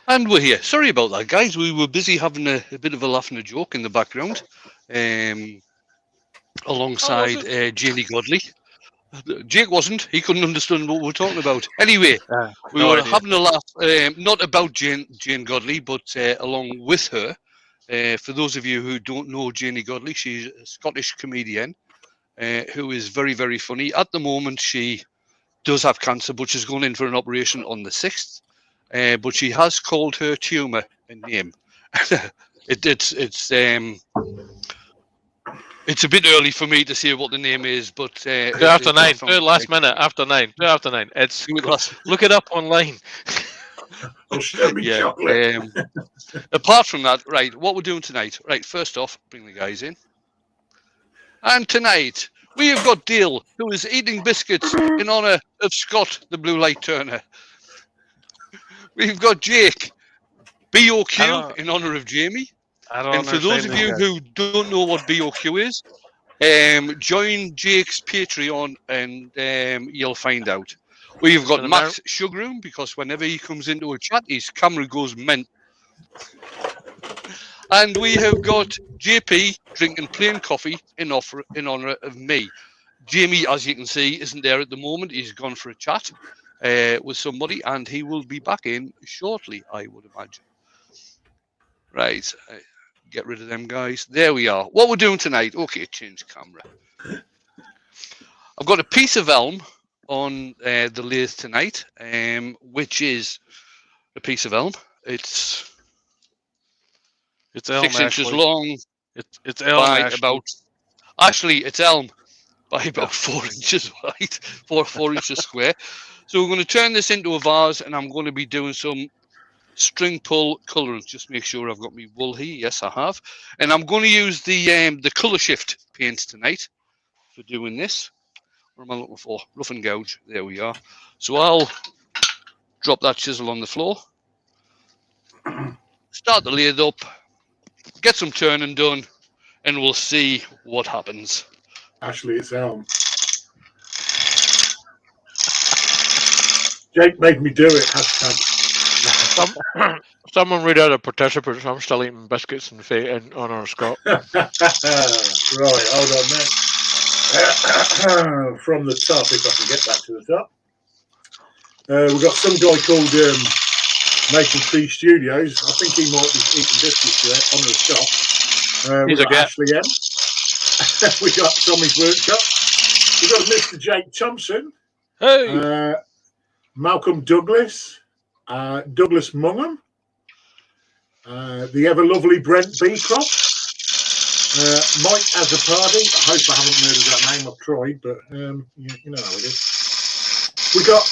And we're here. Sorry about that, guys. We were busy having a bit of a laugh and a joke in the background, um, How was alongside it? Janie Godley. Jake wasn't. He couldn't understand what we were talking about. Anyway, we No were idea. having a laugh, not about Jane Godley, but along with her. For those of you who don't know Janie Godley, she's a Scottish comedian who is very, very funny. At the moment, she does have cancer, but she's going in for an operation on the 6th. But she has called her tumour a name. It's a bit early for me to say what the name is, but 2 after 9. I Do found it it last quite minute. funny. After 9. 2 after 9. Do it last. Look it up online. I'll show me Yeah. chocolate. Apart from that, right, what we're doing tonight. Right, first off, bring the guys in. And tonight, we have got Dale, who is eating biscuits in honour of Scott, the Blue Light Turner. We've got Jake, BOQ, in honour of Jamie. I don't And for those understand of this you guy. who don't know what BOQ is, join Jake's Patreon and you'll find out. We've got In Max Sugarroom, because whenever he comes into a chat, his camera goes mint. And we have got JP drinking plain coffee in honour of me. Jamie, as you can see, isn't there at the moment. He's gone for a chat with somebody, and he will be back in shortly, I would imagine. Right, get rid of them guys. There we are. What we're doing tonight. Okay, change camera. I've got a piece of elm on the lathe tonight, which is a piece of elm. It's elm, 6 inches Ashley. long It's elm, by Ashley. about. Actually, it's elm by about 4 inches wide, 4 inches square. So we're going to turn this into a vase, and I'm going to be doing some string pull colours. Just make sure I've got my wool here. Yes, I have. And I'm going to use the colour shift paints tonight for doing this. What am I looking for? Rough and gouge. There we are. So I'll drop that chisel on the floor. Start the lathe up. Get some turning done, and we'll see what happens. Ashley, it's elm. Jake made me do it. Hashtag. Someone read out the participants. I'm still eating biscuits in honour of Scott. Right, hold on then. From the top, if I can get back to the top. We've got some guy called Maple Tree Studios. I think he might be eating biscuits there on the top. We've got Ashley M. We got Tommy's Workshop. We've got Mr. Jake Thompson. Hey! Malcolm Douglas. Douglas Mungham. The ever lovely Brent Beecroft. Mike Azzopardi. I hope I haven't murdered that name. I've tried, but you know how it is. We got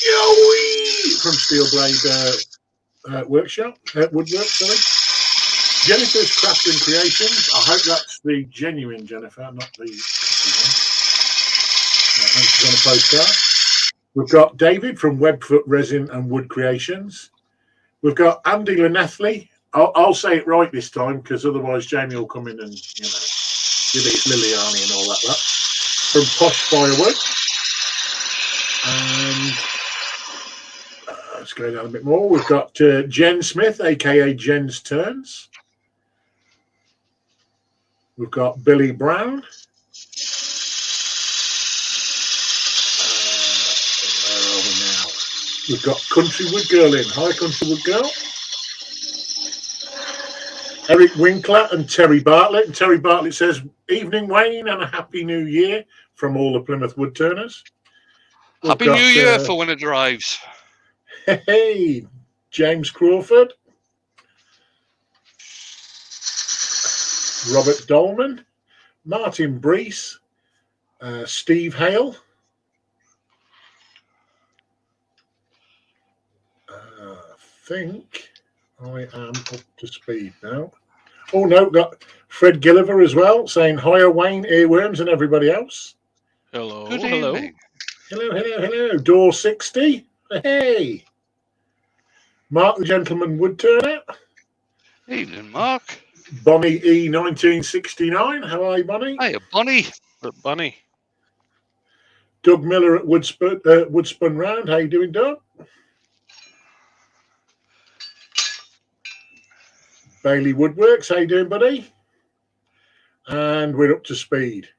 Joey from Steelblade Workshop, Woodwork, sorry. Jennifer's Craft and Creations. I hope that's the genuine Jennifer, not the one. She's on a postcard. We've got David from Webfoot Resin and Wood Creations. We've got Andy Lanethley. I'll say it right this time, because otherwise Jamie will come in and, give it his Liliani and all that. From Posh Firewood. And let's go down a bit more. We've got Jen Smith, a.k.a. Jen's Turns. We've got Billy Brown. Where are we now? We've got Countrywood Girl in. Hi, Countrywood Girl. Eric Winkler and Terry Bartlett. And Terry Bartlett says, "Evening, Wayne, and a happy new year from all the Plymouth Woodturners." Happy New Year for when it arrives. Hey, James Crawford. Robert Dolman. Martin Breese. Steve Hale. I think I am up to speed now. Oh, no, got Fred Gilliver as well, saying, "Hiya, Wayne, earworms, and everybody else." Hello. Good hello. evening. Hello. Door 60. Hey. Mark the Gentleman Woodturner. Evening, Mark. Bonnie E 1969. How are you, Bonnie? Hiya, Bonnie. Bunny. Doug Miller at Woodspun Round. How you doing, Doug? Bailey Woodworks, how you doing, buddy? And we're up to speed.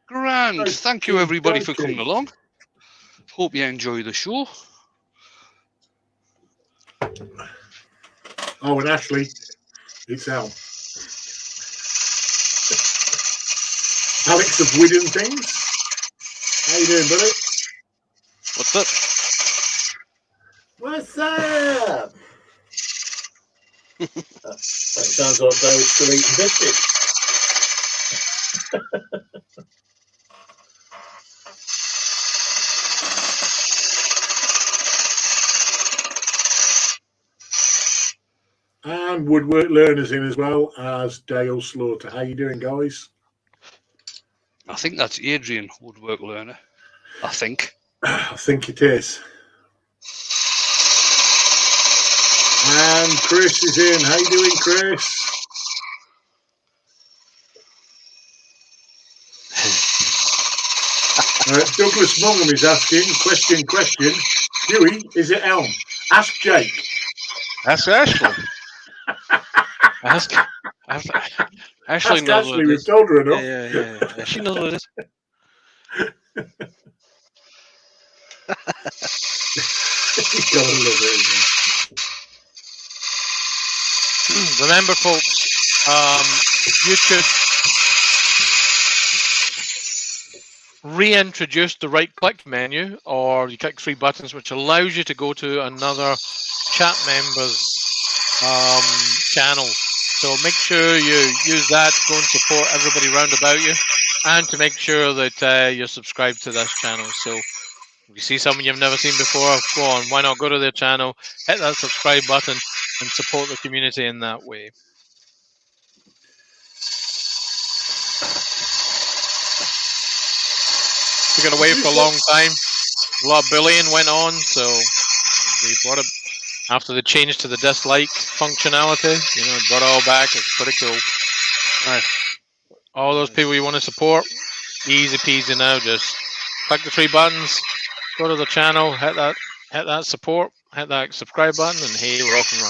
Grand. Thank you, everybody, for coming Okey-dokey. along. Hope you enjoy the show. Oh, and Ashley, it's Al. Alex of Widden Things. How you doing, buddy? What's up? What's up? That sounds like Dale's still eating biscuits. And Woodwork Learners in as well as Dale Slaughter. How you doing, guys? I think that's Adrian, Woodwork Learner. I think. I think it is. And Chris is in. How you doing, Chris? Douglas Mungham is asking, question. Huey, is it Elm? Ask Jake. Ask Ashley. Ask Ashley Ask knows Ashley, what it we've is. told her enough. Yeah. She knows what it is. You gotta love it, isn't Remember, folks, you could reintroduce the right-click menu, or you click three buttons, which allows you to go to another chat member's channel. So make sure you use that to go and support everybody round about you, and to make sure that you're subscribed to this channel. So if you see someone you've never seen before, go on, why not go to their channel, hit that subscribe button, and support the community in that way. We've been away for a long time. A lot of bullying went on, so we brought it after the change to the dislike functionality. You know, brought it all back. It's pretty cool. All right. All those people you want to support, easy peasy now. Just click the three buttons, go to the channel, hit that support, hit that subscribe button, and hey, we're off and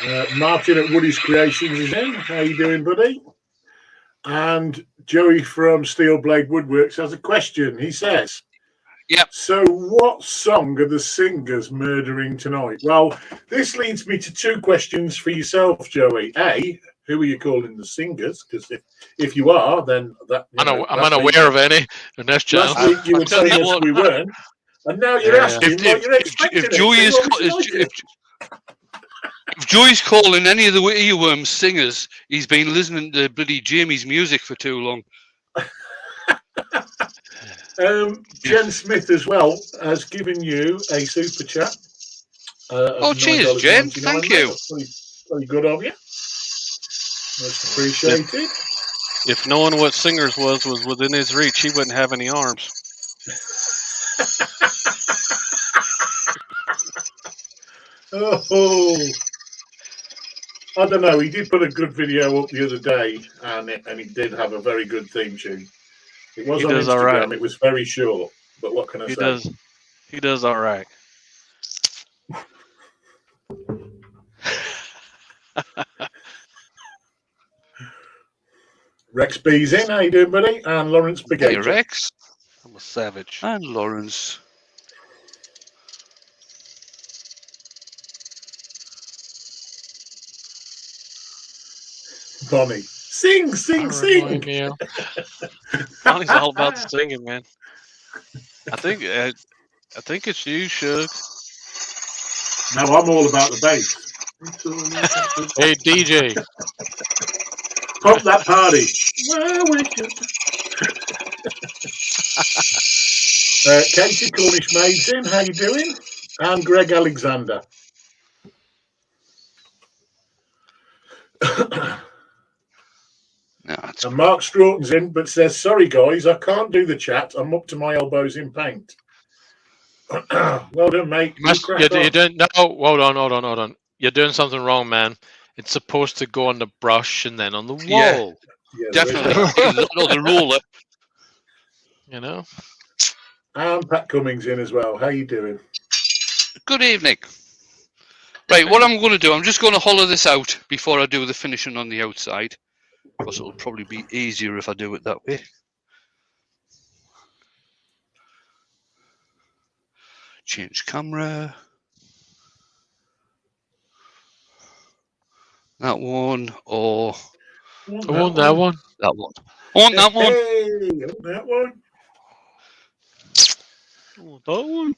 running. Martin at Woody's Creations is in. How you doing, buddy? And Joey from Steel Blade Woodworks has a question. He says, Yep. So what song are the singers murdering tonight? Well, this leads me to two questions for yourself, Joey. A, who are you calling the singers? Because if you are, then that... I'm unaware of any in this channel. Last week you were telling us we weren't. And now you're asking what you're expecting. If Joey's calling any of the earworm singers, he's been listening to bloody Jamie's music for too long. Jen Smith as well has given you a super chat. Oh, cheers, Jen. Thank you. Very good of you. Most appreciated. If knowing what singers was within his reach, he wouldn't have any arms. Oh, I don't know. He did put a good video up the other day, and he did have a very good theme tune. It was on Instagram. All right. It was very short, but what can I say? He does all right. Rex B's in. How you doing, buddy? And Lawrence Spaghetti. Hey, Rex. I'm a savage. And Lawrence. Bonnie. Sing. Bonnie's all about the singing, man. I think it's you, Shug. No, I'm all about the bass. Hey, DJ. Pop that party. Katie Cornish Maids in. How you doing? And Greg Alexander. No, and Mark Stroughton's in, but says, sorry, guys, I can't do the chat. I'm up to my elbows in paint. Well done, mate. You don't, no, hold on. You're doing something wrong, man. It's supposed to go on the brush and then on the wall. Yeah definitely. Not the roller. You know? And Pat Cummings in as well. How you doing? Good evening. Right, what I'm going to do, I'm just going to hollow this out before I do the finishing on the outside, because it'll probably be easier if I do it that way. Change camera. That one, or I want that one. that one. I want that one. Hey, I want that one. Oh, that one.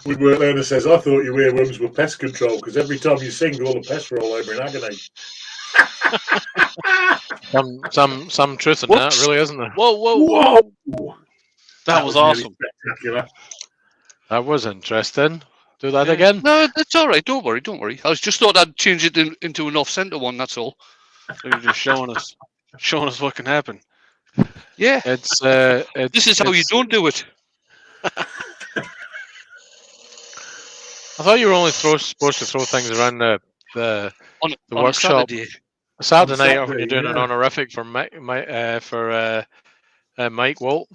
Woodwork Learner says, I thought your earworms were pest control because every time you sing, all the pests roll over in agony. Some truth in Whoops. that, really, isn't there? Whoa, whoa, Whoa! That was really awesome. spectacular. That was interesting. Do that again. No, that's all right. Don't worry. Don't worry. I was just thought I'd change it into an off-center one. That's all. So you're just showing us what can happen. Yeah. It's This is how you don't do it. I thought you were only supposed to throw things around the On workshop. a Saturday. Saturday night Saturday, when you're doing an yeah. honorific for Mike Walt.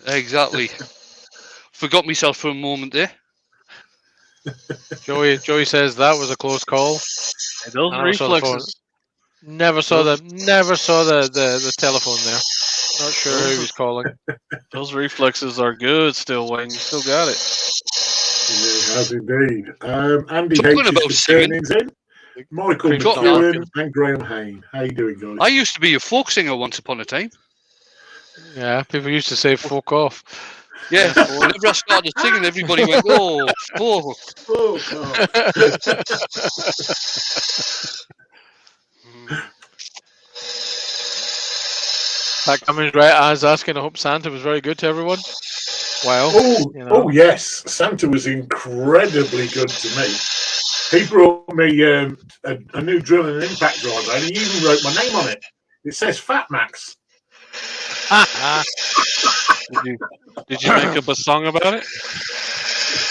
Exactly. Forgot myself for a moment there. Joey says that was a close call. And those I never saw the phone. reflexes. Never saw the telephone there. Not sure who he was calling. Those reflexes are good still, Wayne. You still got it. It has indeed. Andy Talking H. about is singing. turnings in. Michael Creep's not McEwen laughing. and Graham Hain. How you doing, guys? I used to be a folk singer once upon a time. Yeah, people used to say "fuck off." Yeah. Whenever I started singing, everybody went, "Oh, folk." Oh, God. That Cummings right, I was asking. I hope Santa was very good to everyone. Well, Oh, you know. oh, yes. Santa was incredibly good to me. He brought me a new drill and an impact driver, and he even wrote my name on it. It says Fat Max. Did you make up a song about it?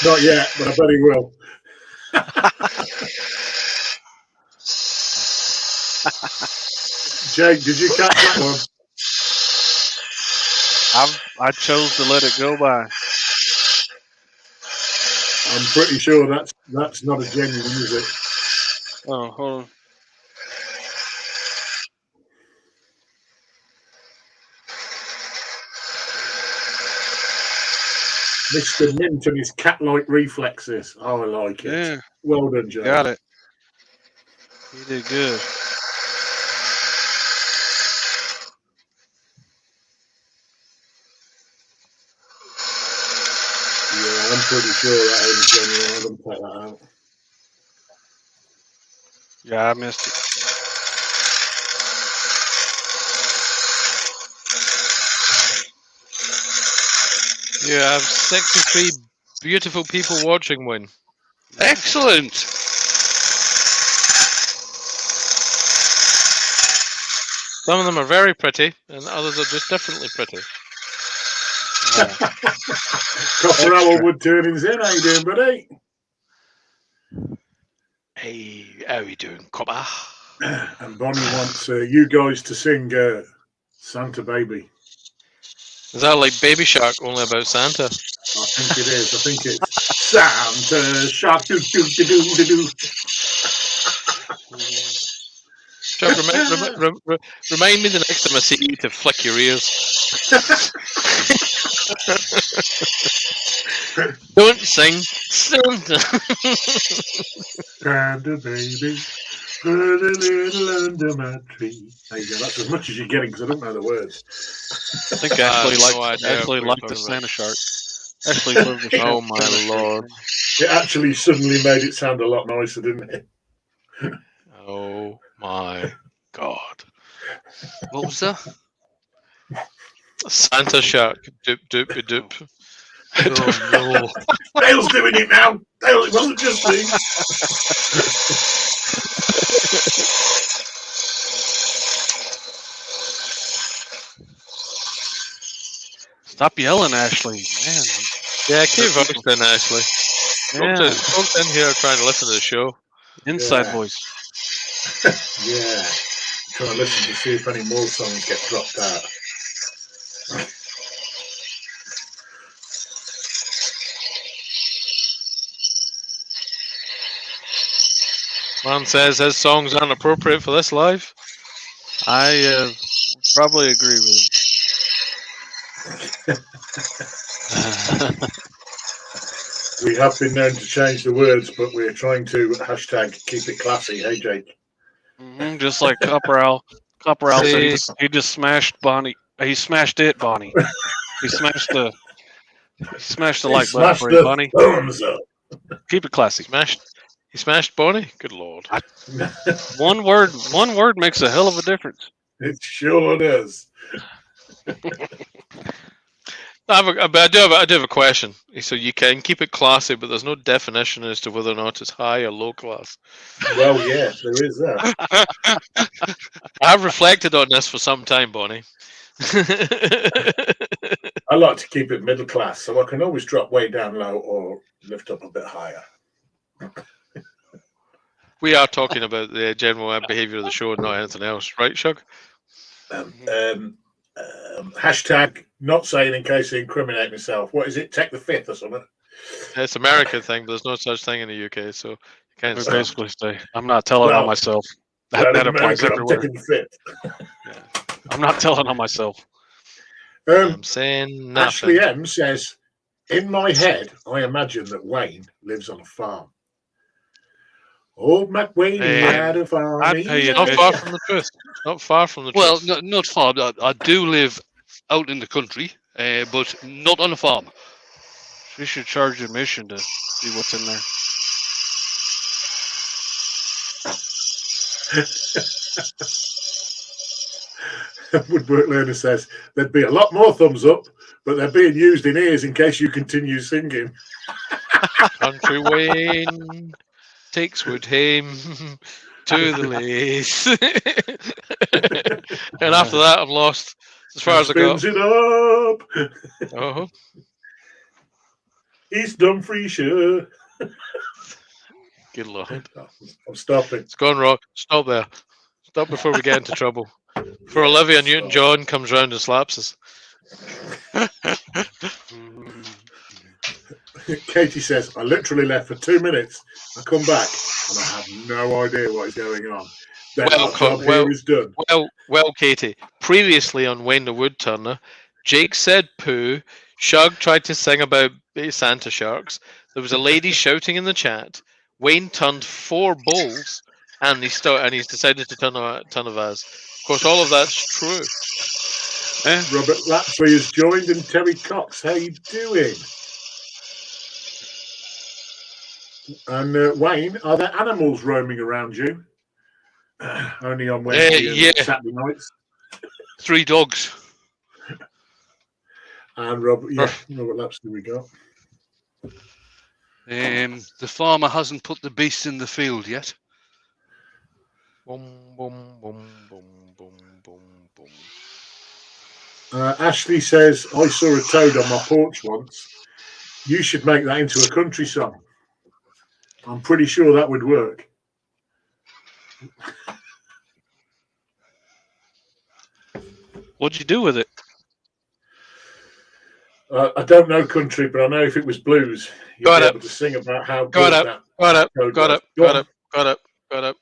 Not yet, but I bet he will. Jake, did you catch that one? I chose to let it go by. I'm pretty sure that's not a genuine, is it? Oh, hold on. Mr. Mint and his cat-like reflexes. Oh, I like it. Yeah, Well done, Joe. got it. You did good. Yeah, I'm pretty sure that ain't genuine. I'm going to take that out. Yeah, I missed it. You have 63 beautiful people watching, Win. Excellent. Some of them are very pretty, and others are just differently pretty. Copper Owl Wood Turnings in. How you doing, buddy? Hey, how you doing, Copper? And Bonnie wants you guys to sing Santa Baby. Is that like Baby Shark, only about Santa? I think it is. I think it's Santa Shark. Do, do, do, do, do, do. Chuck, remind me the next time I see you to flick your ears. Don't sing, Santa. Santa baby, put a little under my tree. There you go. That's as much as you're getting because I don't know the words. I think Ashley no liked idea what you're the talking Santa Shark. Ashley loved the Oh Santa my Shark. lord. It actually suddenly made it sound a lot nicer, didn't it? Oh my god. What was that? Santa Shark. Doop doop doop. Oh, no. Dale's doing it now. Dale, it wasn't just me. Stop yelling, Ashley. Man. Yeah, keep hosting, Ashley. Yeah. Folks in here trying to listen to the show. Inside Yeah. voice. Yeah. Trying to listen to see if any more songs get dropped out. Man says his song's inappropriate for this live. I probably agree with him. We have been known to change the words, but we're trying to hashtag keep it classy. Hey, Jake. Just like Copper Al. Copper Al said See? he just smashed Bonnie. He smashed it, Bonnie. He smashed the like button Smash for you, the Bonnie. thumbs up. Keep it classy. He smashed Bonnie? Good lord. One word makes a hell of a difference. It sure does. I do have a question. So you can keep it classy, but there's no definition as to whether or not it's high or low class. Well, yeah, there is that. I've reflected on this for some time, Bonnie. I like to keep it middle class, so I can always drop way down low or lift up a bit higher. We are talking about the general behaviour of the show and not anything else, right, Shug? Hashtag not saying in case I incriminate myself. What is it? Take the fifth or something? It's an American thing, but there's no such thing in the UK, so you can't We say. basically say, I'm not telling on myself. Well, That in applies America, I'm everywhere. taking the fifth. I'm not telling on myself. I'm saying nothing. Ashley M says, in my head, I imagine that Wayne lives on a farm. Old McWayne had a farm. I'd pay you Not to- far from the truth. Not far from the Well, truth. not far. I do live out in the country, but not on a farm. We should charge admission to see what's in there. Woodwork Learner says, there'd be a lot more thumbs up, but they're being used in ears in case you continue singing. Country Wayne takes wood home to the lace. And after that, I'm lost as far as I got. Spins it up. Oh, East Dumfriesshire. good lord. I'm stopping. It's gone wrong. Stop there. Stop before we get into trouble. Before Olivia Newton-John comes round and slaps us. Katie says, I literally left for 2 minutes. I come back and I have no idea what is going on. Then Well, our job here is done. Well, Katie, previously on Wayne the Woodturner, Jake said poo, Shug tried to sing about Santa sharks, there was a lady shouting in the chat, Wayne turned 4 bowls, and he's decided to turn a vase. Of course, all of that's true. Robert Lapsley has joined and Terry Cox, how you doing? And Wayne, are there animals roaming around you? Only on Wednesday yeah. and Saturday nights. 3 dogs. And Robert Lapsley we got. The farmer hasn't put the beast in the field yet. Boom, boom, boom, boom, boom, boom, boom. Ashley says, I saw a toad on my porch once. You should make that into a country song. I'm pretty sure that would work. What'd you do with it? I don't know country, but I know if it was blues, you'd Got be it. able to sing about how good Got that it. toad Got was. it. Go on. Got it.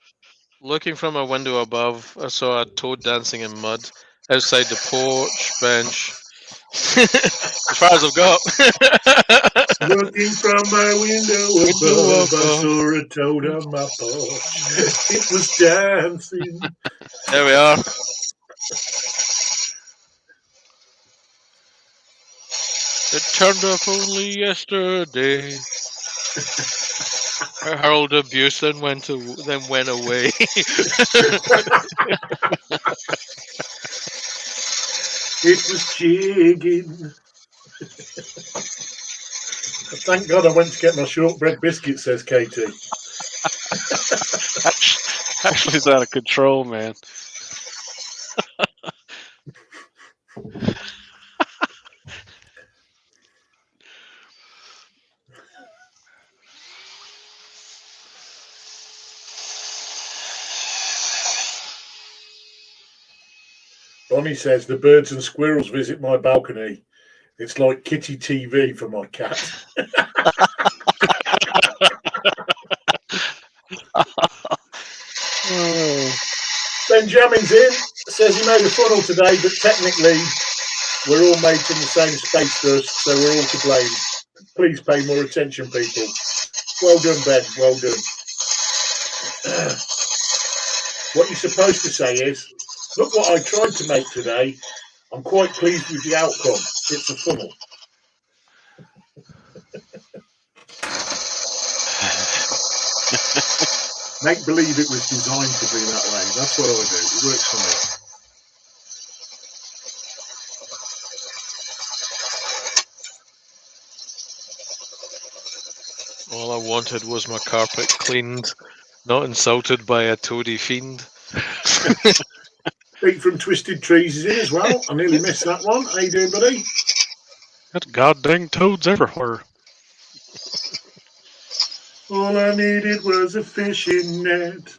Looking from a window above, I saw a toad dancing in mud outside the porch bench. As far as I've got. Looking from my window above, I saw a toad on my porch. It was dancing. There we are. It turned up only yesterday. I hurled abuse and went away. It was jigging. Thank God I went to get my shortbread biscuit, says Katie. Actually, it's out of control, man. Bonnie says the birds and squirrels visit my balcony. It's like kitty TV for my cat. Benjamin's in, says he made a funnel today, but technically we're all made from the same space dust, so we're all to blame. Please pay more attention, people. Well done, Ben. Well done. What you're supposed to say is, look what I tried to make today. I'm quite pleased with the outcome. It's a funnel. Make believe it was designed to be that way. That's what I do. It works for me. All I wanted was my carpet cleaned, not insulted by a toady fiend. Pete from Twisted Trees is in as well. I nearly missed that one. How you doing, buddy? Got goddamn toads everywhere. All I needed was a fishing net.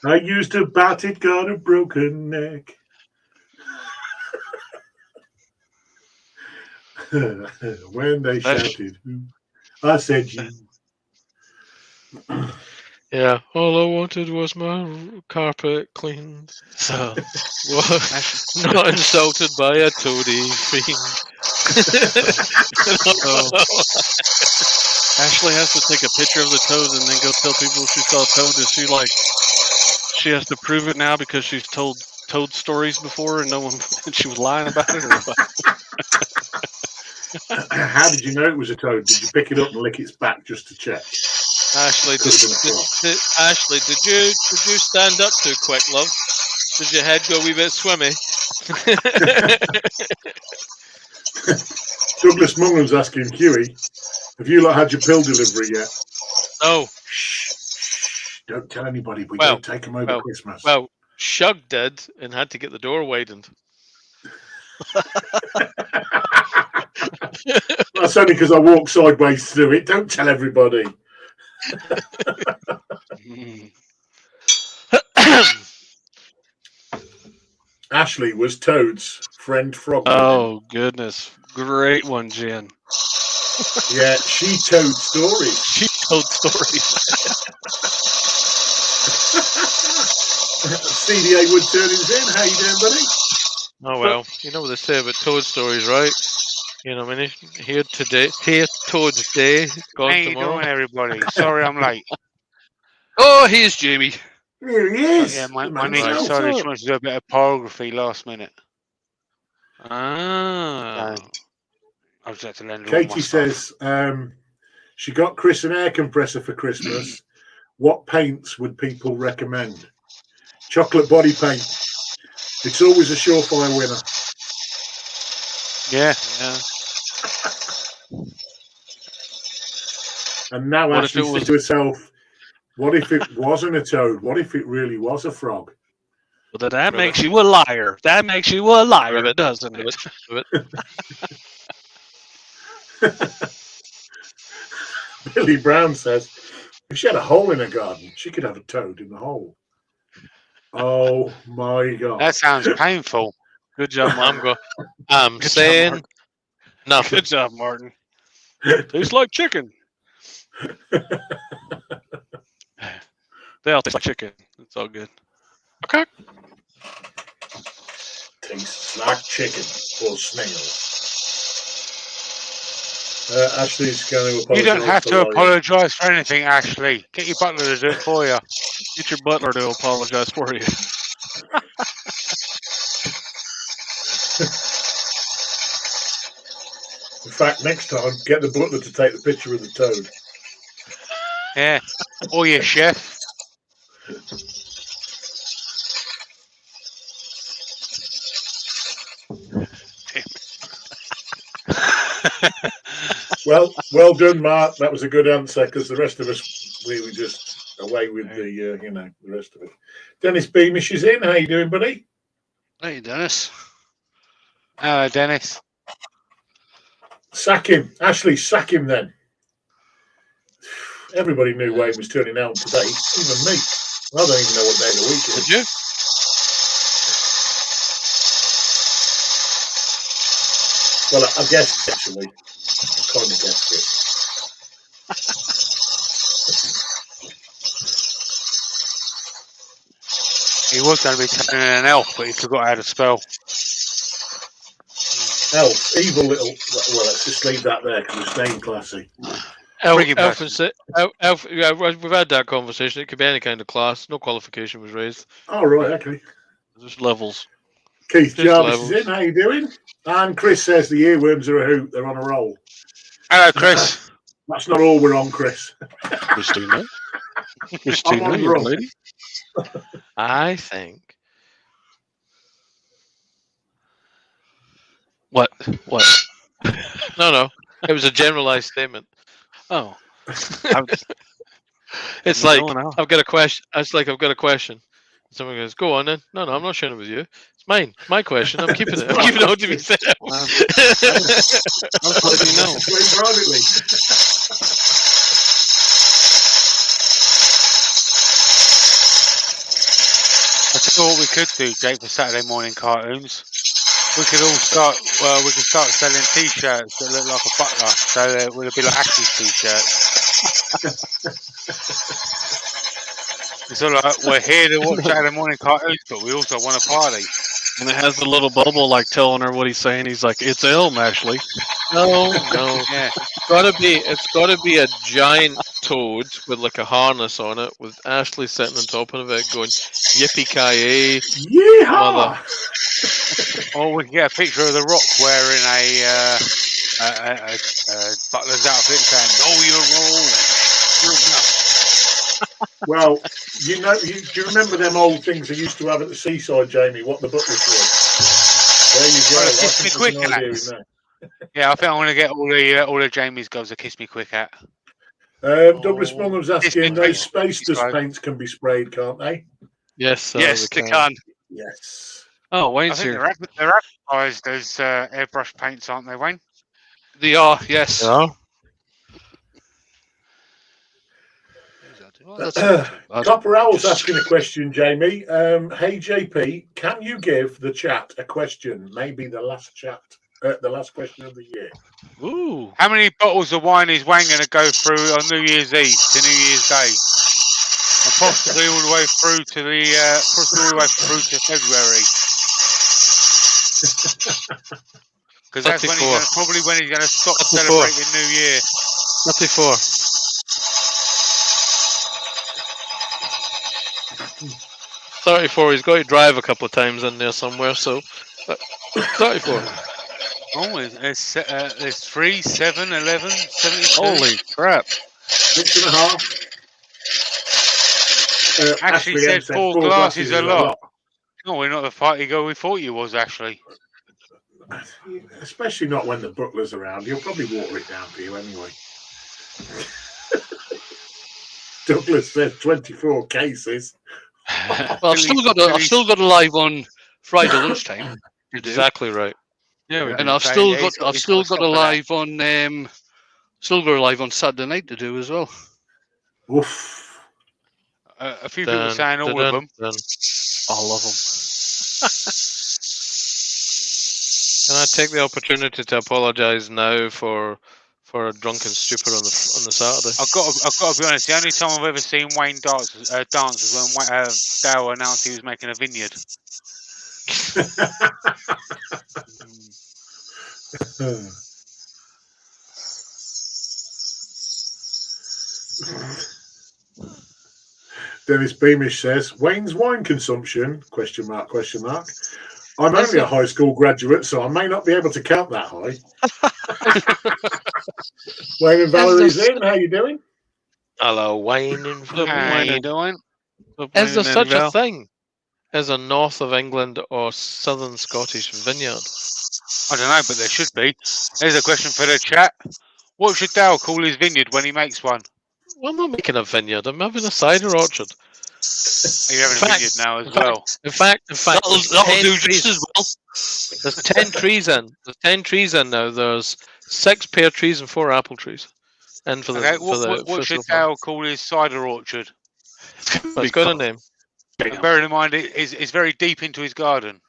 I used a bat, it got a broken neck. When they shouted, I said you. Yeah, all I wanted was my carpet cleaned. So, not insulted by a toady fiend. Ashley has to take a picture of the toad and then go tell people she saw a toad. Is she has to prove it now because she's told toad stories before and and she was lying about it? Or what? How did you know it was a toad? Did you pick it up and lick its back just to check? Ashley, did you stand up too quick, love? Did your head go a wee bit swimmy? Douglas Mungram's asking Huey, have you had your pill delivery yet? No. Shh, don't tell anybody. We don't take them over Christmas. Well, Shug did and had to get the door widened. That's only because I walked sideways through it. Don't tell everybody. Ashley was Toad's friend frog. Oh, goodness. Great one, Jen. Yeah, she told stories. She told stories. CDA Woodturning's in. How you doing, buddy? Oh, well, you know what they say about toad stories, right? You know, I mean, here Toad's day, gone How you tomorrow. doing, everybody? Sorry I'm late. Oh, here's Jamie. Here he is. Yeah, my niece decided she wants to do a bit of pyrography last minute. Ah. I was at the lend her all my Katie stuff. says she got Chris an air compressor for Christmas. What paints would people recommend? Chocolate body paint. It's always a surefire winner. Yeah. And now What Ashley if it said was- to herself, what if it wasn't a toad? What if it really was a frog? Well, that makes you a liar. That makes you a liar, doesn't it? Billy Brown says, if she had a hole in her garden, she could have a toad in the hole. Oh my God. That sounds painful. Good job, Martin. I'm Good saying job, nothing. Good job, Martin. Tastes like chicken. They all taste like chicken. It's all good. Okay. Tastes like chicken or snails. Ashley's going to apologize. You don't have for to lying. apologise for anything, Ashley. Get your butler to do it for you. Get your butler to apologize for you. In fact, next time, get the butler to take the picture of the toad. Yeah. Or your chef. Well done, Mark. That was a good answer because the rest of us, we were just away with the rest of it. Dennis Beamish is in. How you doing, buddy? Hey, Dennis. Hello, Dennis. Sack him. Ashley, sack him then. Everybody knew Wayne was turning out today, even me. I don't even know what day of the week it is. Did you? Well, I guessed, actually. I kind of guessed it. He was going to be turning an elf, but he forgot how to spell. Elf, evil little. Well, let's just leave that there because we're staying classy. Friggin' Elf bastard. yeah, we've had that conversation. It could be any kind of class. No qualification was raised. Oh, right, okay. Just levels. Keith Just Jarvis levels. is in. How you doing? And Chris says the earworms are a hoot. They're on a roll. Hello, Chris. That's not all we're on, Chris. Christina. I'm Christina, on young roll. lady. I think. What? What? No. It was a generalized statement. Oh. It's like I've got a question. It's like I've got a question. Someone goes, "Go on then." No, I'm not sharing it with you. It's mine. It's my question. I'm keeping it. I'm keeping it on to myself. I was letting you know. Explain privately. I tell you what we could do, Jake, for Saturday morning cartoons. We could all start. Well, we could start selling T-shirts that look like a butler, so it would be like Ash's T-shirts. It's all like we're here to watch Saturday morning cartoons, but we also want to party. And it has the little bubble like telling her what he's saying. He's like, "It's Elm, Ashley." No. Yeah. It's gotta be a giant toad with like a harness on it, with Ashley sitting on top of it, going yippee ki Yeehaw! Or we can get a picture of The Rock wearing a butler's outfit saying, "Know your role and screw up." Well, you know, do you remember them old things they used to have at the seaside, Jamie? What the butlers were? There you go. Well, I kiss think me there's quick, an idea Alex. in there. Yeah, I think I'm going to get all the Jamie's girls a kiss me quick hat. Douglas Bungham's Kiss asking, me those quick. space dust paints can be sprayed, can't they? Yes, Yes, they can. Yes. Oh, I Wayne's think here. they're advertised as airbrush paints, aren't they, Wayne? They are, yes. Yeah. Oh, that's not too bad. Copper Owl's asking a question, Jamie. Hey, JP, can you give the chat a question? Maybe the last question of the year. Ooh. How many bottles of wine is Wayne going to go through on New Year's Eve to New Year's Day? And possibly all the way through to February. Because that's when he's going to stop 34. celebrating New Year. 34. 34. He's got to drive a couple of times in there somewhere, so 34. Oh, it's 3, 7, 11, 72. Holy crap. 6.5. Ashley M said 4 glasses is a lot. No, we're not the party girl we thought you was, Ashley. Especially not when the butler's around. He'll probably water it down for you anyway. Douglas said 24 cases. Well, I've still got a live on Friday lunchtime. You do. Exactly right. Yeah, we And do. I've still got a live on Saturday night to do as well. Woof. A few people saying all of them. All of them. Can I take the opportunity to apologise now for a drunken stupor on the Saturday? I've got to be honest. The only time I've ever seen Wayne dance was when Dale announced he was making a vineyard. Dennis Beamish says, Wayne's wine consumption, question mark. I'm only a high school graduate, so I may not be able to count that high. Wayne and Valerie's in. How you doing? Hello, Wayne and How you doing? Is there such a thing as a north of England or southern Scottish vineyard? I don't know, but there should be. Here's a question for the chat. What should Dale call his vineyard when he makes one? Well, I'm not making a vineyard. I'm having a cider orchard. Are you having a vineyard now as well? In fact, That'll do just as well. There's 10 trees in. There's 10 trees in now. There's 6 pear trees and 4 apple trees. And for what should Dale call his cider orchard? It's got a name. And bearing in mind, it's very deep into his garden.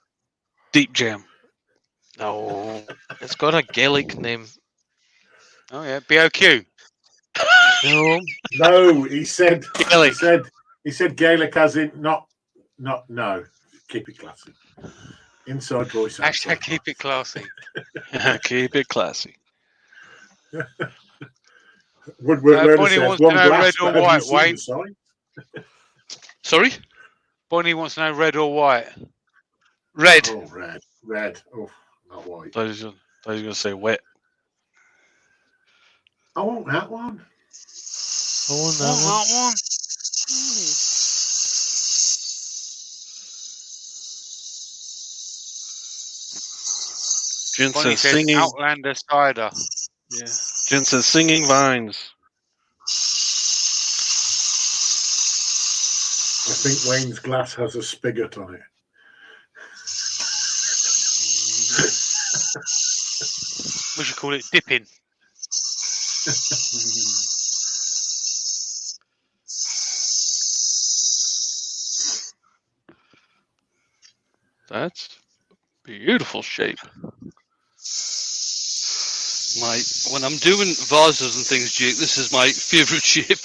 Deep Jam. No, it's got a Gaelic name. Oh yeah, BOQ. No, No, he said Gaelic. He said Gaelic as in not No. Keep it classy. Inside voice. outside Hashtag keep it classy. Keep it classy. Woodward Learner Bonnie says wants one to know glass, red or but have you white, seen Wayne. the sign? Sorry, Bonnie wants to know red or white. red. Oh, red. Oh, not white. I thought he was going to say wet. I want that one. Oh, no. Want that one? Jen Bonnie says says singing. Outlander cider. Yeah. Jen says singing vines. I think Wayne's glass has a spigot on it. We should call it dipping. That's beautiful shape. When I'm doing vases and things, Jake, this is my favourite shape.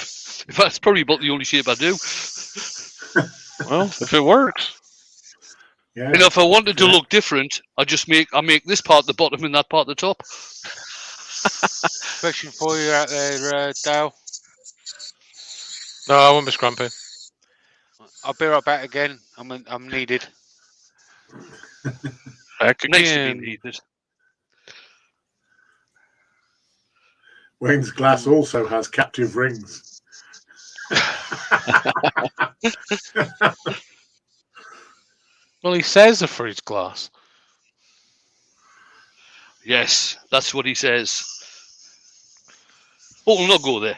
In fact, it's probably about the only shape I do. Well, if it works. Yeah. And if I wanted to look different, I make this part the bottom and that part the top. Question for you out there, Dale. No, I won't be scrumpy. I'll be right back again. I'm needed. Back Next to again. being heated. Wayne's glass also has captive rings. Well, he says the fruit glass. Yes, that's what he says. Oh, we'll not go there.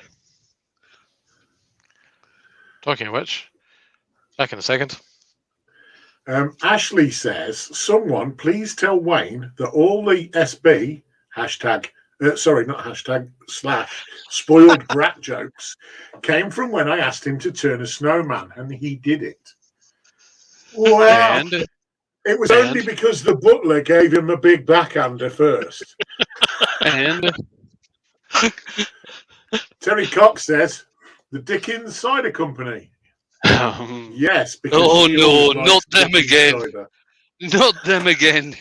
Talking of which, back in a second. Ashley says, someone please tell Wayne that all the SB / spoiled brat jokes came from when I asked him to turn a snowman, and he did it. Wow. And It was only because the butler gave him a big backhander first. Terry Cox says, the Dickens Cider Company. Yes. Because Oh, she no, always likes not them Dickens again. cider. Not them again.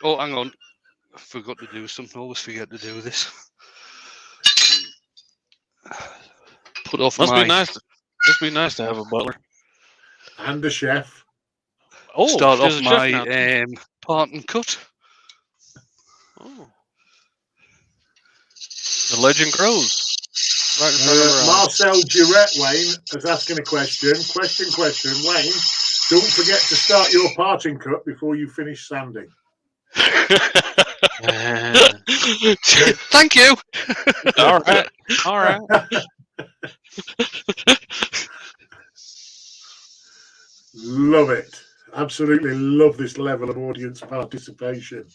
Oh, hang on. I forgot to do something. I always forget to do this. Put off must my... be nice to have a butler. And a chef. Oh, start she's off a chef now, my part and cut. Oh. The legend grows. Right in front of her eyes. Marcel Girette, Wayne, is asking a question. Question. Wayne, don't forget to start your parting cut before you finish sanding. Thank you. All right. Love it. Absolutely love this level of audience participation.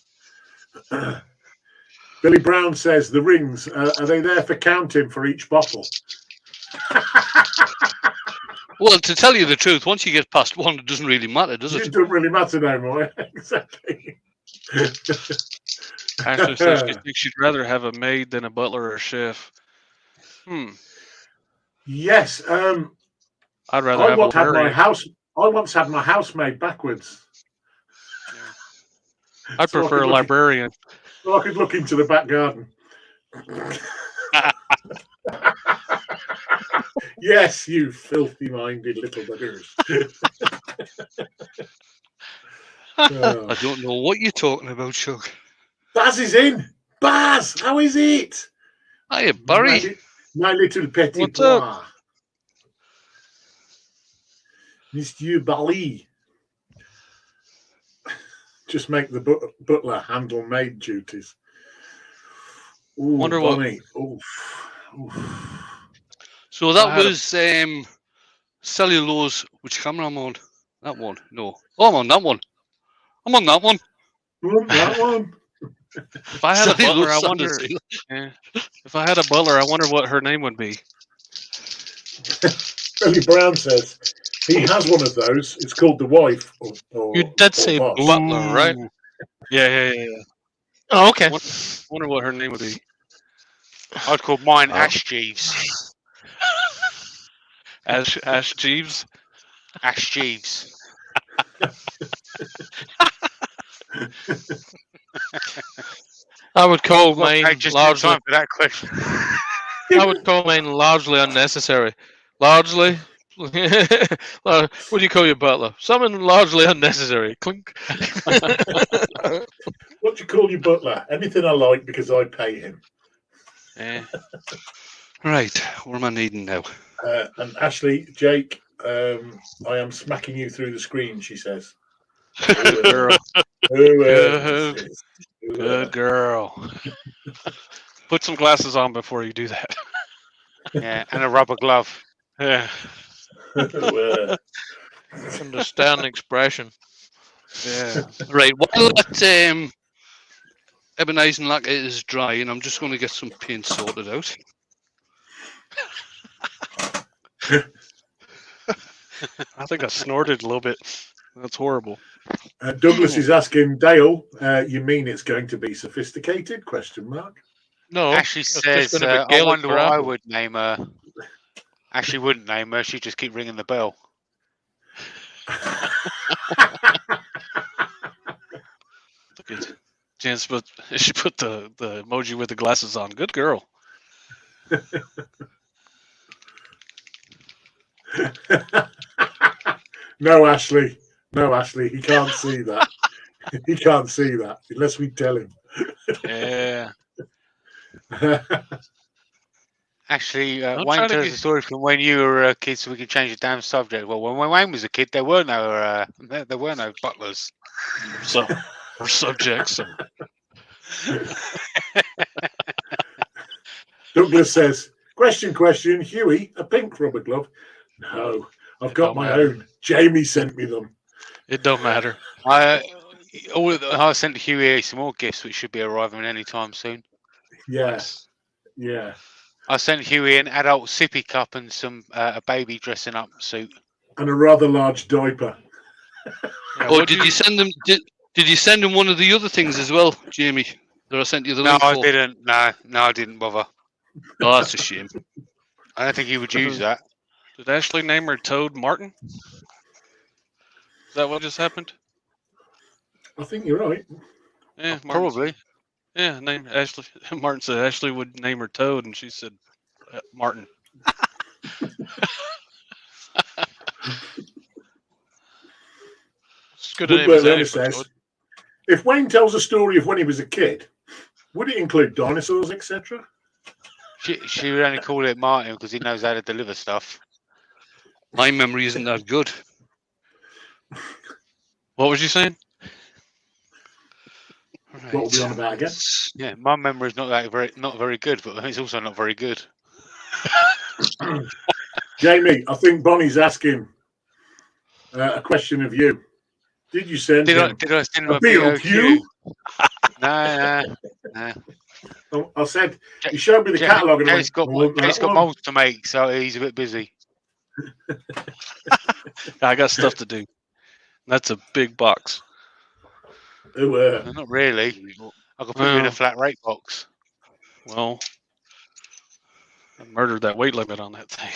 Billy Brown says, the rings, are they there for counting for each bottle? Well, to tell you the truth, once you get past one, it doesn't really matter, does It it? doesn't really matter no more. Exactly. Ashley says she thinks she'd rather have a maid than a butler or a chef. Yes. I'd rather I have once a librarian. had my house made backwards. I prefer a librarian. So I could look into the back garden. Yes, you filthy-minded little buggers. I don't know what you're talking about, Chuck. Baz is in. Baz, how is it? Hiya, Barry. My little petit What's pois. up? Monsieur Bali. Just make the butler handle maid duties. Ooh, Wonder what- Bonnie. Oof. So I that had a- was cellulose. Which camera I'm on? That one? No. Oh, I'm on that one. I'm on that one. That one. If I had a butler, I Cellulose wonder. cellulose. Yeah. If I had a butler, I wonder what her name would be. Billy Brown says he has one of those. It's called the wife. Or You did say boss. butler, right? Yeah. Oh, okay. Wonder what her name would be. I'd call mine Ash Jeeves. Ash Jeeves. Ash Jeeves. I would call Well, mine okay, just in largely. time for that question. I would call mine largely unnecessary. Largely. What do you call your butler? Something largely unnecessary. Clink. What do you call your butler? Anything I like because I pay him. Right, what am I needing now? And Ashley, Jake, I am smacking you through the screen, she says. Good girl. Good. Good girl. Put some glasses on before you do that. Yeah, and a rubber glove. Yeah. Understand expression. Yeah. Right, while that ebonizing lacquer is drying, I'm just going to get some paint sorted out. I think I snorted a little bit. That's horrible. Douglas is asking Dale, you mean it's going to be sophisticated? ? No. Ashley it's just says, gonna be I Gaelic wonder for what I apple. would name her. Ashley wouldn't name her. She'd just keep ringing the bell. Look at Janice she put the emoji with the glasses on. Good girl. No, Ashley. No, Ashley. He can't see that. He can't see that unless we tell him. Yeah. Actually, Don't Wayne try to tells get- a story from when you were a kid, so we can change the damn subject. Well, when Wayne was a kid, there were no butlers. So or subjects. Douglas says, question, Huey, a pink rubber glove? No, I've got don't my matter. own. Jamie sent me them. It don't matter. I sent Huey some more gifts, which should be arriving any time soon. Yes. Yeah. I sent Huey an adult sippy cup and some a baby dressing up suit. And a rather large diaper. Yeah, Or did you send them? Did you send him one of the other things as well, Jamie? That I sent you the link No, I for? didn't. No, I didn't bother. Oh, that's a shame. I don't think he would use that. Did Ashley name her Toad Martin? Is that what just happened? I think you're right. Yeah, Martin Probably. said- yeah, name Ashley. Martin said Ashley would name her Toad, and she said Martin. It's good to name Woodward his Leonard anything, says, if Wayne tells a story of when he was a kid, would it include dinosaurs, etc.? She would only call it Martin because he knows how to deliver stuff. My memory isn't that good. What was you saying? What will be on about again? Yeah, my memory is not very good, but it's also not very good. Jamie, I think Bonnie's asking a question of you. Did you send Did him I send him a a BOQ? No. Oh, I said, he showed me the catalogue and I went, Jake's got molds to make, so he's a bit busy. I got stuff to do. That's a big box. Oh, Not really. I could put you in a Well. flat rate box. Well, I murdered that weight limit on that thing.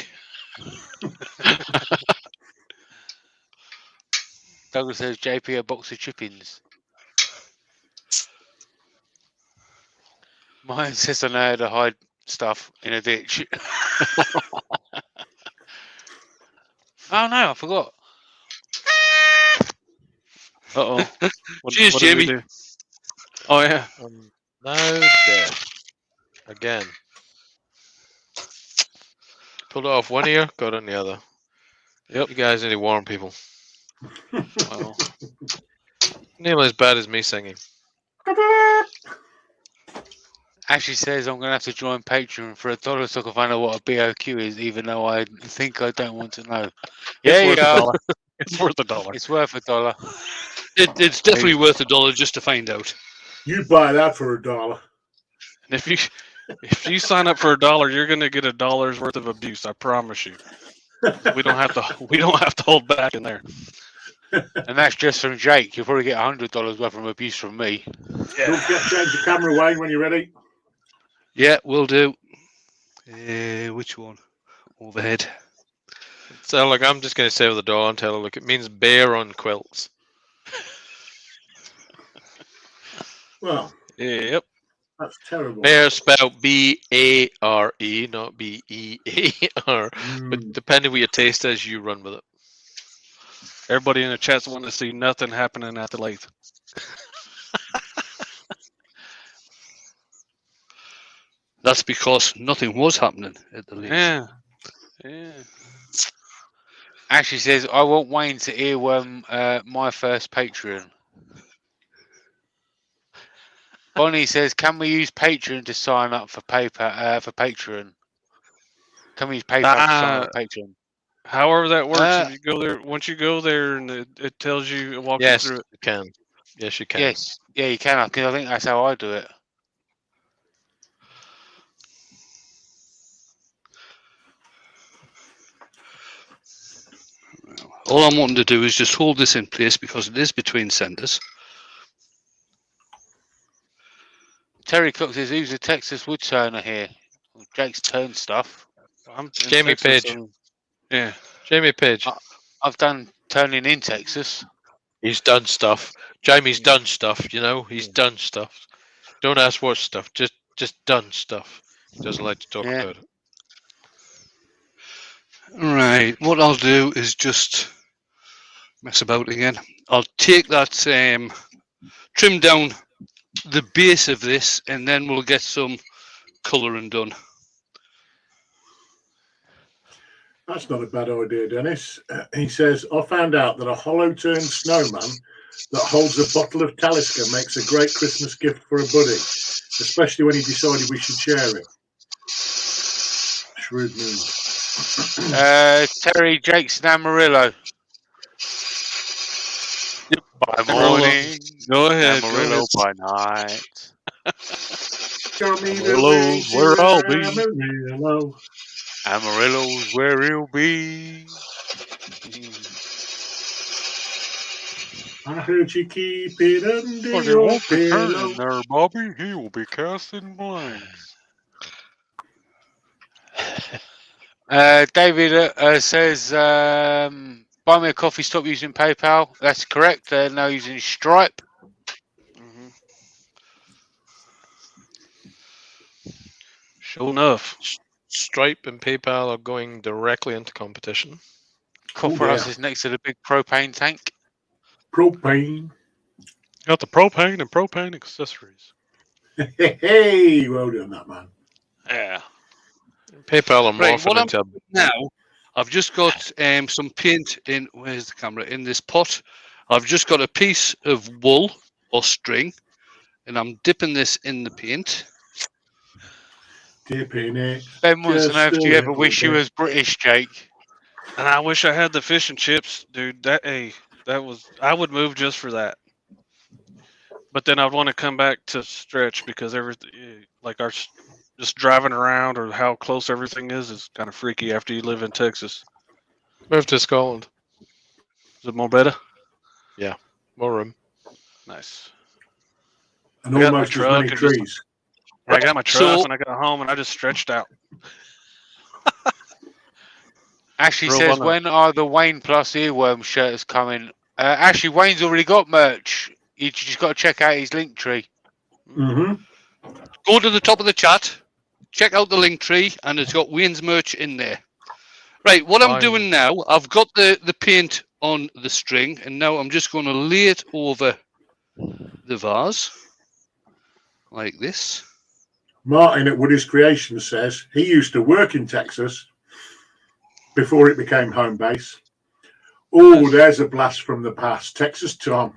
Douglas says JP a box of chippings. Mine says I know how to hide stuff in a ditch. Oh no, I forgot. Uh-oh. Cheers, what did we Jamie. do? Oh, yeah. No death. Again. Pulled it off one ear, got on the other. Yep. You guys need to warn people. Well, Nearly as bad as me singing. Ashley says I'm gonna have to join Patreon for $1 so I can find out what a BOQ is, even though I think I don't want to know. Yeah, worth yeah. $1. It's worth $1. It's worth $1. It's definitely worth $1 just to find out. you buy that for $1. And if you sign up for $1, you're gonna get $1 worth of abuse. I promise you. We don't have to hold back in there. And that's just from Jake. You'll probably get $100 worth of abuse from me. Don't forget to change the camera, Wayne, when you're ready. Yeah, will do. Which one? Overhead. So look, I'm just going to say with the dog and tell her, look, it means bear on quilts. Well, Yep. that's terrible. Bear spelled B-A-R-E, not B-E-A-R. Mm. But depending what your taste is, you run with it. Everybody in the chat's wanting to see nothing happening at the lathe. That's because nothing was happening at the lathe. Yeah. Yeah. Ashley says, I want Wayne to earworm my first Patreon. Bonnie says, can we use Patreon to sign up for Patreon? Can we use PayPal to sign up for Patreon? However that works, if you go there, once you go there and it tells you, it walks Yes, you through it. you can. Yes, you can. Yes. Yeah, you can. Because I think that's how I do it. All I'm wanting to do is just hold this in place because it is between centres. Terry Cook says, who's the Texas wood turner here? Well, Jake's turned stuff. I'm in Jamie Texas, Page. yeah. Jamie Page. I've done turning in Texas. He's done stuff. Jamie's done stuff, you know. He's done stuff. Don't ask what stuff. Just done stuff. He doesn't like to talk Yeah. about it. Right, what I'll do is just mess about again. I'll take that, trim down the base of this, and then we'll get some colouring done. That's not a bad idea, Dennis. He says, I found out that a hollow turned snowman that holds a bottle of Talisker makes a great Christmas gift for a buddy, especially when he decided we should share it. Shrewd move. Terry, Jake's in Amarillo. Yep. By morning, Go ahead. Amarillo by night. Show me the Amarillo's way where to I'll be. Amarillo. Amarillo's where he'll be. I heard you keep it under But he your won't be pillow. turning there, Bobby. He will be casting blanks. David says, buy me a coffee, stop using PayPal. That's correct. They're now using Stripe. Sure enough. Stripe and PayPal are going directly into competition. Copper yeah. House is next to the big propane tank. Propane. Got the propane and propane accessories. Hey, well done, that man. Yeah. PayPal are Right, morphing what I'm into doing now, I've just got some paint in, where's the camera, in this pot. I've just got a piece of wool or string, and I'm dipping this in the paint. Dipping it. Ben wants to Just know if a you ever little wish you bit. was British, Jake. And I wish I had the fish and chips, dude. I would move just for that. But then I'd want to come back to stretch because everything, like just driving around or how close everything is kind of freaky after you live in Texas. move to Scotland. Is it more better? More room. Nice. And I got my almost as truck many and just- trees. I got my truck So- and I got home and I just stretched out. Ashley Drove says, on the- when are the Wayne Plus earworm shirts coming? Ashley, Wayne's already got merch. You just got to check out his link tree. Mm-hmm. Go to the top of the chat, check out the link tree, and it's got Wayne's merch in there. Right, what I'm doing now, I've got the paint on the string, and now I'm just going to lay it over the vase, like this. Martin at Woody's Creation says he used to work in Texas before it became home base. Oh, there's a blast from the past. Texas Tom.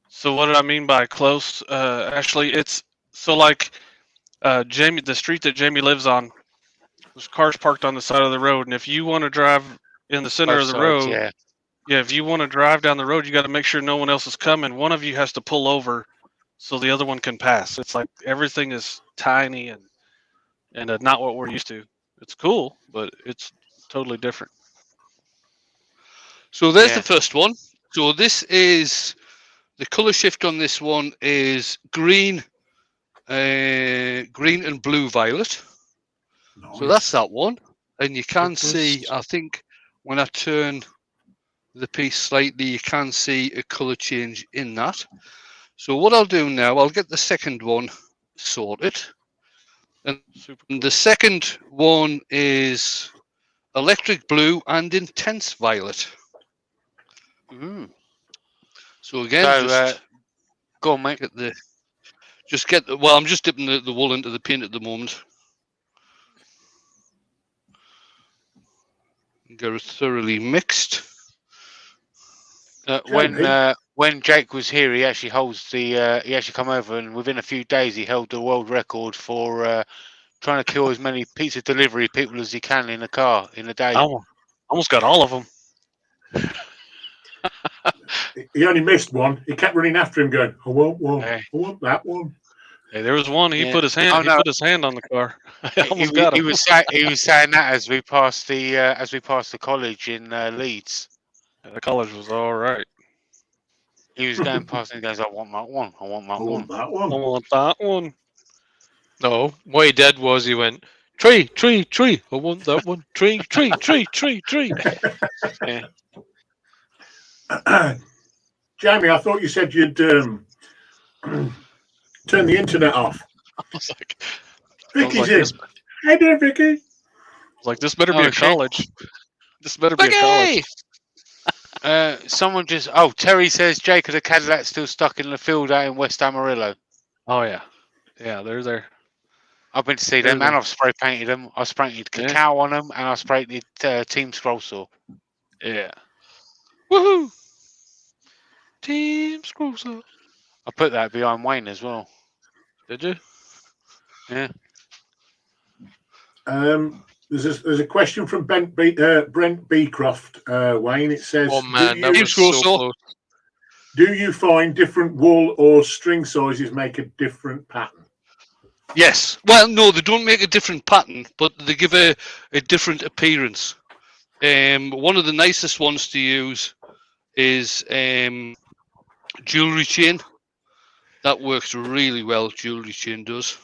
So what did I mean by close? Actually, it's so like Jamie, the street that Jamie lives on, there's cars parked on the side of the road, and if you want to drive in the center Both of the sides, road, yeah. if you want to drive down the road, you got to make sure no one else is coming. One of you has to pull over so the other one can pass. It's like everything is tiny and not what we're used to. It's cool, but it's totally different. So there's Yeah. the first one. So this is, the color shift on this one is green and blue violet. So that's that one. And you can It was- see, I think, when I turn the piece slightly, you can see a colour change in that. So what I'll do now, I'll get the second one sorted. Super. And the second one is electric blue and intense violet. Mm. So again, So, just go on, mate. get the, well, I'm just dipping the wool into the paint at the moment. Get it thoroughly mixed. When Jake was here, he actually he actually come over, and within a few days he held the world record for trying to kill as many pizza delivery people as he can in a car in a day. I almost got all of them. He only missed one. He kept running after him, going, "I want one. Hey. I want that one." Hey, there was one. He Yeah. put his hand. Oh, He no. put his hand on the car. I almost got he him. was saying that as we passed the college in Leeds. The college was all right. He was going past and he goes, "I want that one. I want that I want one." that I one. want that one. No, what he did was he went, tree, tree, tree. I want that one. Tree, tree, tree, tree, tree. Yeah. Jamie, I thought you said you'd turn the internet off. I was like, Vicky's like in. this- Hey there, Vicky. this better be Oh, a shit. college. This better be a college. Someone just Terry says Jake of the Cadillac's still stuck in the field out in West Amarillo. Oh yeah, yeah. They're there. I've been to see them, and I've spray painted them. I sprayed cacao on them, and I sprayed Team Scroll Saw. Yeah. Woohoo! Team Screwsaw. I put that behind Wayne as well. Did you? Yeah. There's a question from Brent Beecroft, Wayne. It says, Oh man, that do, was so close. do you find different wool or string sizes make a different pattern? Yes. Well, no, they don't make a different pattern, but they give a different appearance. One of the nicest ones to use is jewelry chain. That works really well. Jewelry chain does.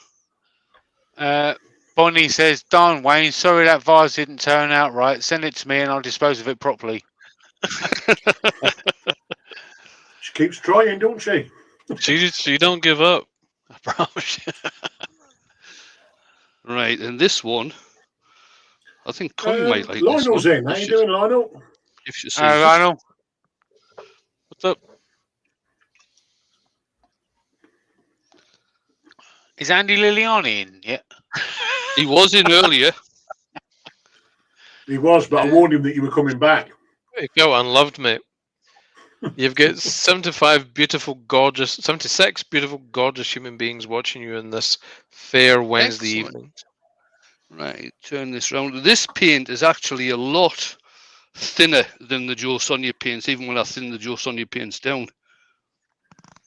Bonnie says, "Darn Wayne, sorry that vase didn't turn out right. Send it to me, and I'll dispose of it properly." She keeps trying, don't she? She don't give up. I promise you. Right, and this one, I think Connie might like this Lionel's one. in. How you doing, Lionel? If she sees I know. What's up? Is Andy Liliani in yet? He was in earlier. He was, but I warned him that you were coming back. You felt unloved, mate. You've got 76 beautiful, gorgeous human beings watching you in this fair Wednesday Excellent. evening. Right, turn this round. This paint is actually a lot thinner than the Joe Sonia paints, even when I thin the Joe Sonia paints down.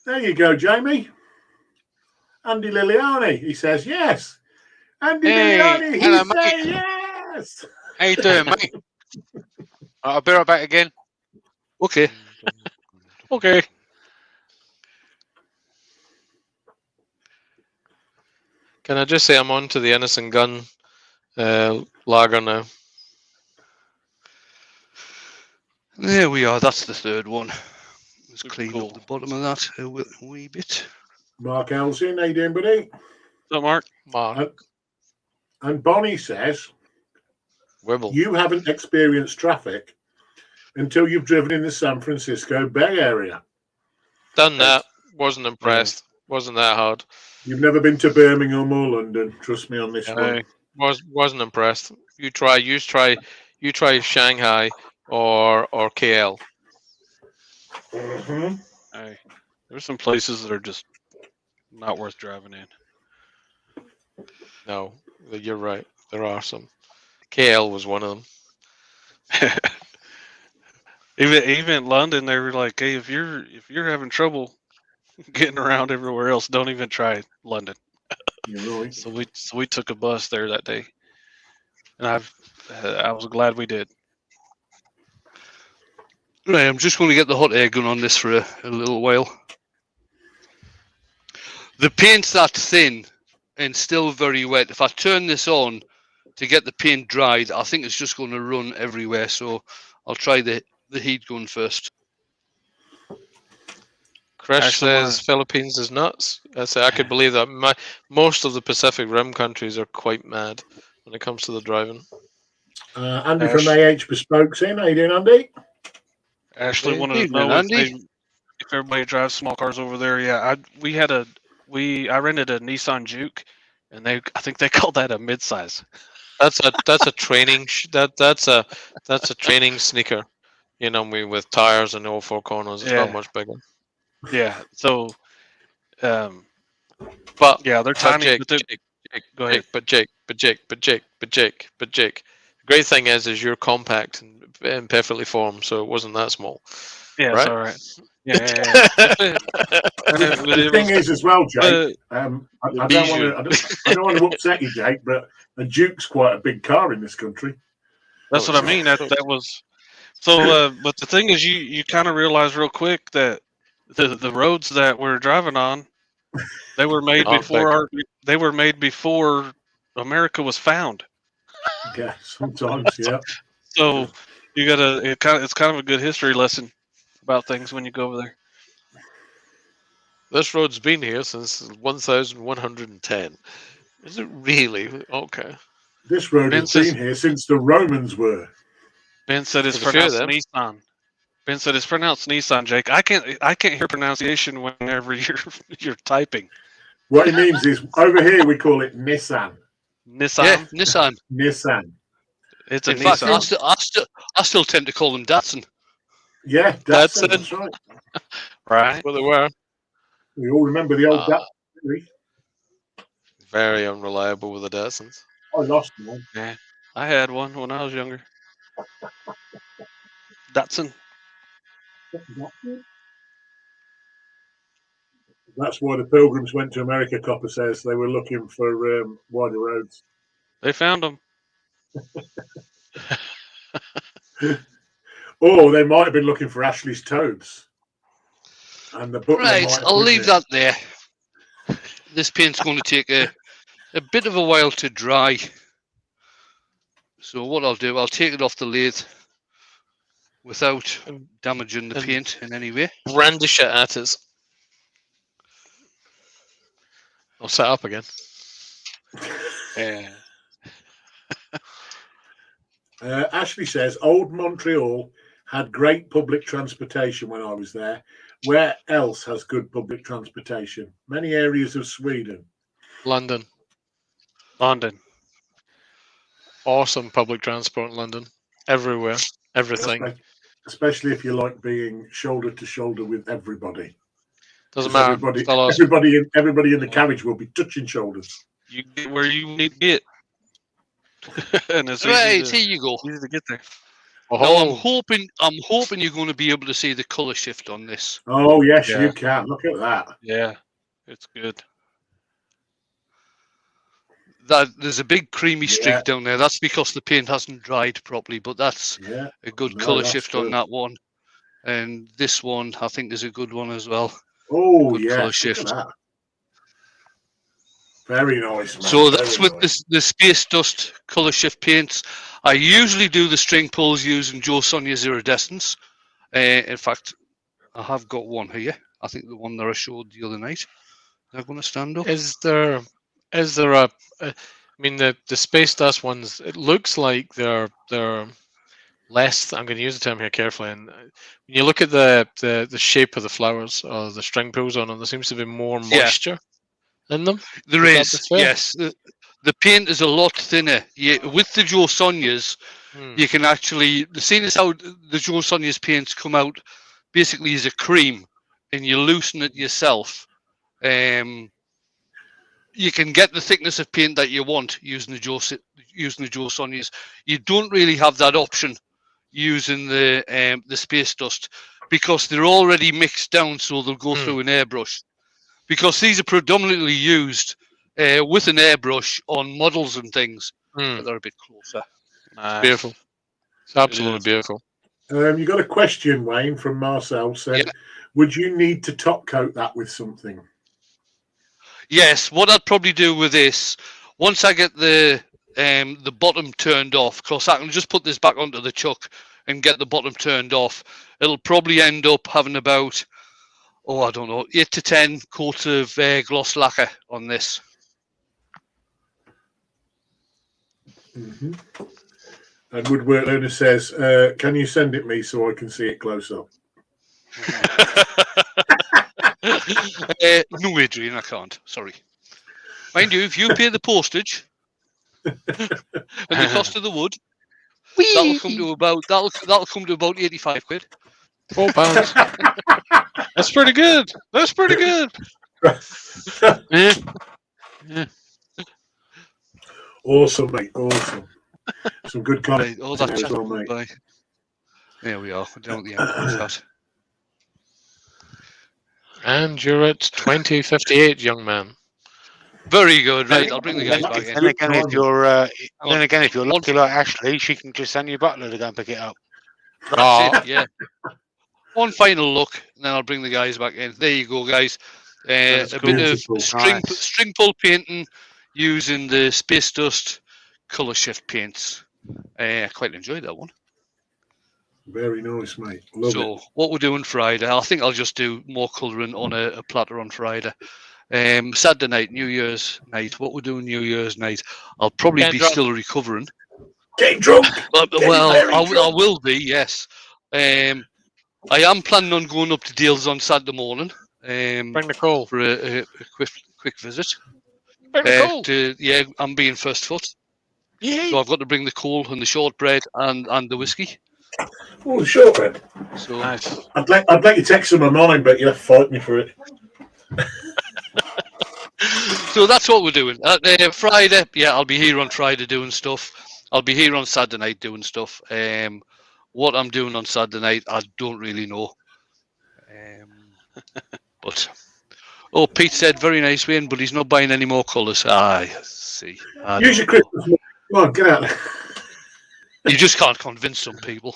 There you go, Jamie. Andy Liliani. He says yes. Andy Liliani. Hello, He says yes. How you doing, mate? I'll be right back again. Okay. Okay. Can I just say I'm on to the Innocent Gun lager now? There we are. That's the third one. Let's Super clean cool. up the bottom of that a wee bit. Mark Elsin. How you doing, buddy? What's up, Mark? Mark, And Bonnie says, Wibble. you haven't experienced traffic until you've driven in the San Francisco Bay Area. Done that. Wasn't impressed. Wasn't that hard. You've never been to Birmingham or London. Trust me on this one. Wasn't impressed. You try Shanghai or KL. Mm-hmm. Hey, there's some places that are just not worth driving in. No, you're right. There are some. KL was one of them. Even London, they were like, "Hey, if you're having trouble getting around everywhere else, don't even try London." You're right. So we took a bus there that day, and I was glad we did. Right, I'm just going to get the hot air gun on this for a little while. The paint's that thin and still very wet. If I turn this on to get the paint dried. I think it's just going to run everywhere. So I'll try the heat gun first. Chris Actually, says Philippines is nuts. I could believe that. Most of the Pacific Rim countries are quite mad when it comes to the driving. Andy from AH Bespoke's in. How you doing, Andy? Actually, want to Evening, know Andy. if everybody drives small cars over there. Yeah, I rented a Nissan Juke, and I think they call that a midsize. That's a training that's a training sneaker. You know, with tires and all four corners. It's not Yeah. much bigger. Yeah. So, But yeah, they're tiny. Jake, but they're, Jake, go ahead. Jake. The great thing is you're compact and perfectly formed, so it wasn't that small. Yeah, right? it's all right. Yeah. The thing is, as well, Jake. I don't want to upset you, Jake, but a Duke's quite a big car in this country. That's what I mean. That was so. But the thing is, you kind of realize real quick that the roads that we're driving on, they were made before America was found. Yeah, sometimes, yeah. So you gotta. It's kind of a good history lesson about things when you go over there. This road's been here since 1110. Is it really? Okay. This road has been here since the Romans were. Ben said it's pronounced Nissan. Ben said it's pronounced Nissan, Jake. I can't hear pronunciation whenever you're typing. What he means is over here we call it Nissan. Nissan. Yeah, Nissan. Nissan. It's a In Nissan. fact, I still tend to call them Datsun. Yeah, Datsun. That's right. Right. Well, they were. We all remember the old Datsun. Very unreliable with the Datsuns. I lost one. Yeah, I had one when I was younger. Datsun. That's why the Pilgrims went to America, Copper says. They were looking for wider roads. They found them. Or they might have been looking for Ashley's Toads. And the book. Right, I'll leave that there. This paint's going to take a bit of a while to dry. So what I'll do, I'll take it off the lathe without damaging the paint in any way. Brandish it at us. I'll set up again. Ashley says, old Montreal had great public transportation when I was there. Where else has good public transportation? Many areas of Sweden. London. Awesome public transport in London. Everywhere. Everything. Especially if you like being shoulder to shoulder with everybody. Doesn't matter. Everybody in the carriage will be touching shoulders. You get where you need to get. And it's right, here you go. Easy to get there. Now, I'm hoping you're going to be able to see the colour shift on this. Oh yes, you can. Look at that. Yeah, it's good. There's a big creamy streak down there. That's because the paint hasn't dried properly, but that's a good colour shift on that one. And this one, I think, is a good one as well. Oh, good yeah. Colour shift. Very nice, man. So that's with the Space Dust colour shift paints. I usually do the string pulls using Joe Sonia's iridescence. In fact, I have got one here. I think the one that I showed the other night. Is that going to stand up? Is there a? I mean, the Space Dust ones. It looks like they're less. I'm going to use the term here carefully. And when you look at the shape of the flowers or the string pulls on them, there seems to be more moisture in them. There is. Yes. The paint is a lot thinner. With the Joe Sonias, you can actually, seeing as how the Joe Sonias paints come out basically as a cream, and you loosen it yourself. You can get the thickness of paint that you want using the Joe Sonias. You don't really have that option using the Space Dust because they're already mixed down, so they'll go through an airbrush. Because these are predominantly used with an airbrush on models and things. But they're a bit closer. Beautiful. It's absolutely beautiful. You got a question, Wayne, from Marcel. Said, would you need to top coat that with something? Yes. What I'd probably do with this, once I get the the bottom turned off, because I can just put this back onto the chuck and get the bottom turned off, it'll probably end up having about, I don't know, 8 to 10 coats of gloss lacquer on this. Mm-hmm. And Woodwork Learner says, can you send it me so I can see it close up? No, Adrian, I can't. Sorry. Mind you, if you pay the postage and the cost of the wood, that'll come to about 85 quid. £4. That's pretty good. That's pretty good. Yeah. Yeah. Awesome, mate. Awesome. Some good Right, comments that there as chat well, went mate. by. There we are. We're down at the end of the chat. And you're at 20:58, young man. Very good. Right, I'll bring the guys back in. Then again, if you're on. lucky like Ashley, she can just send your butler to go and pick it up. That's it, yeah. One final look, and then I'll bring the guys back in. There you go, guys. A cool. bit of Beautiful. string pull painting using the Space Dust colour shift paints. I quite enjoyed that one. Very nice, mate. Love So it. what we're doing Friday, I think I'll just do more colouring on a platter on Friday. Saturday night, New Year's night. What we're doing New Year's night, I'll probably Get be drunk. still recovering. Get drunk. Well, very I drunk. will be, yes. I am planning on going up to Dale's on Saturday morning. Bring the coal. For a quick visit. Bring the coal. I'm being first foot, Yay. so I've got to bring the coal and the shortbread and the whiskey. Oh, shortbread. So Nice. I'd let you take some of mine, but you have to fight me for it. So that's what we're doing. Friday, I'll be here on Friday doing stuff. I'll be here on Saturday night doing stuff. What I'm doing on Saturday night, I don't really know. But Pete said very nice win, but he's not buying any more colours. I see. Use your Christmas money. Come on, get out. You just can't convince some people.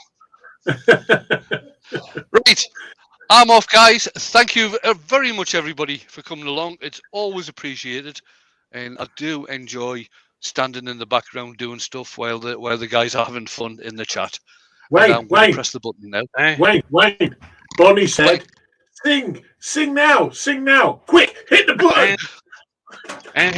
Right. I'm off, guys. Thank you very much, everybody, for coming along. It's always appreciated, and I do enjoy standing in the background doing stuff while the guys are having fun in the chat. Wait. Press the button now. Wait. Bonnie said, "Sing now, quick, hit the button." And